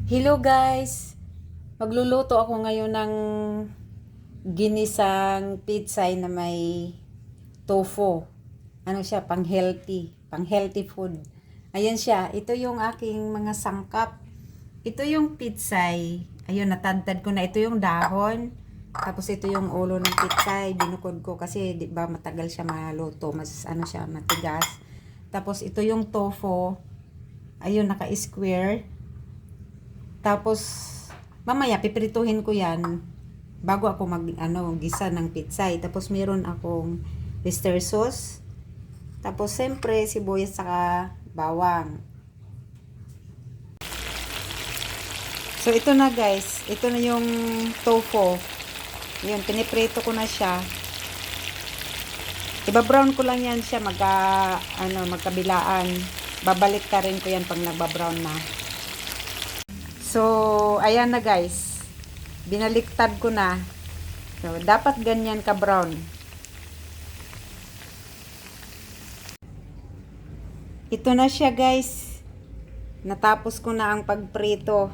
Hello guys! Magluluto ako ngayon ng ginisang pitsay na may tofu. Ano siya, pang-healthy food. Ayan siya, ito yung aking mga sangkap. Ito yung pitsay. Ayun, natadtad ko na. Ito yung dahon. Tapos ito yung ulo ng pitsay. Binukod ko kasi di ba matagal siya maluto. Mas ano siya, matigas. Tapos ito yung tofu. Ayun, naka-square. Tapos, mamaya, piprituhin ko yan bago ako gisa ng pitsay. Tapos, meron akong oyster sauce. Tapos, siyempre, sibuyas saka bawang. So, ito na guys. Ito na yung tofu. Yun, piniprito ko na siya. Iba-brown ko lang yan siya magkabilaan. Babalik ka rin ko yan pag nagba-brown na. So, ayan na guys. Binaliktad ko na. So, dapat ganyan ka brown. Ito na siya guys. Natapos ko na ang pagprito.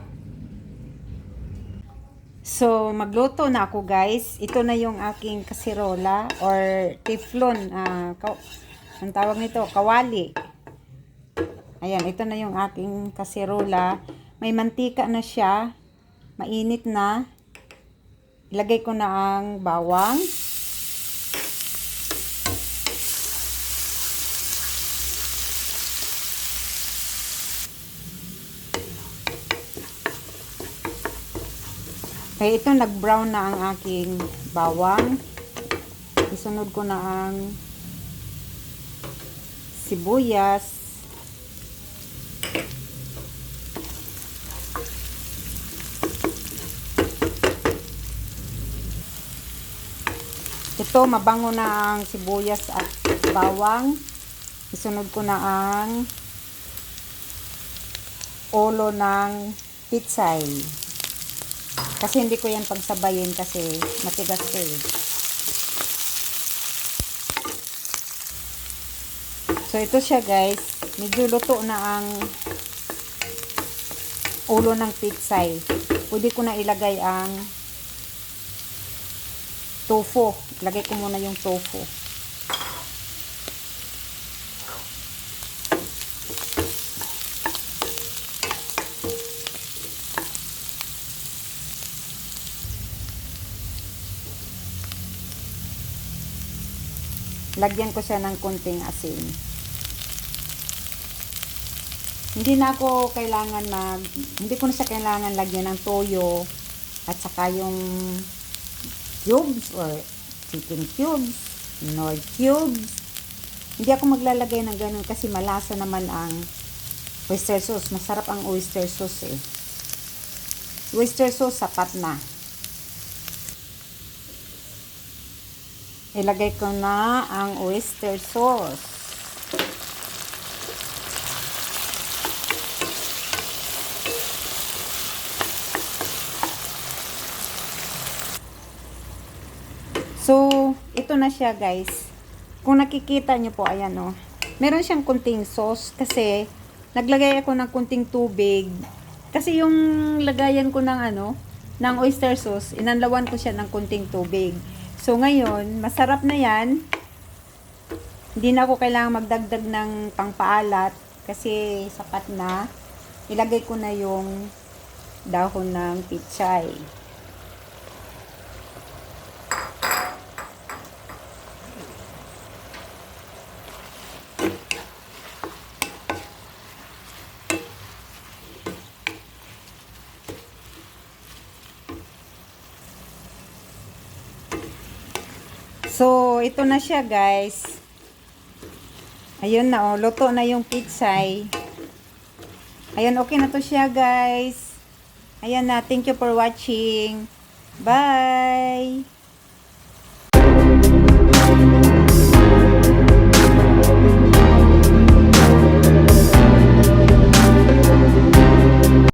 So, magluto na ako guys. Ito na yung aking kasirola or teflon. Ang tawag nito, kawali. Ayan, ito na yung aking kasirola. May mantika na siya. Mainit na. Ilagay ko na ang bawang. Kaya ito, nag-brown na ang aking bawang. Isunod ko na ang sibuyas. Ito, mabango na ang sibuyas at bawang. Isunod ko na ang ulo ng pitsay. Kasi hindi ko yan pagsabayin kasi matigas ko eh. So, ito siya guys. Medyo luto na ang ulo ng pitsay. Pwede ko na ilagay ang tofu. Lagay ko muna yung tofu. Lagyan ko siya ng konting asin. Hindi ko na siya kailangan lagyan ng toyo at saka yung cubes or chicken cubes, nor cubes. Hindi ako maglalagay ng ganun kasi malasa naman ang oyster sauce. Masarap ang oyster sauce eh. Oyster sauce sapat na. Ilagay ko na ang oyster sauce. So, ito na siya guys. Kung nakikita nyo po, ayan o. Meron siyang kunting sauce kasi naglagay ako ng kunting tubig. Kasi yung lagayan ko ng oyster sauce, inanlawan ko siya ng kunting tubig. So, ngayon, masarap na yan. Hindi na ako kailangang magdagdag ng pangpaalat kasi sapat na. Ilagay ko na yung dahon ng pitsay. So, ito na siya guys. Ayun na luto na yung pitsay. Ayun, okay na to siya guys. Ayan na, thank you for watching. Bye!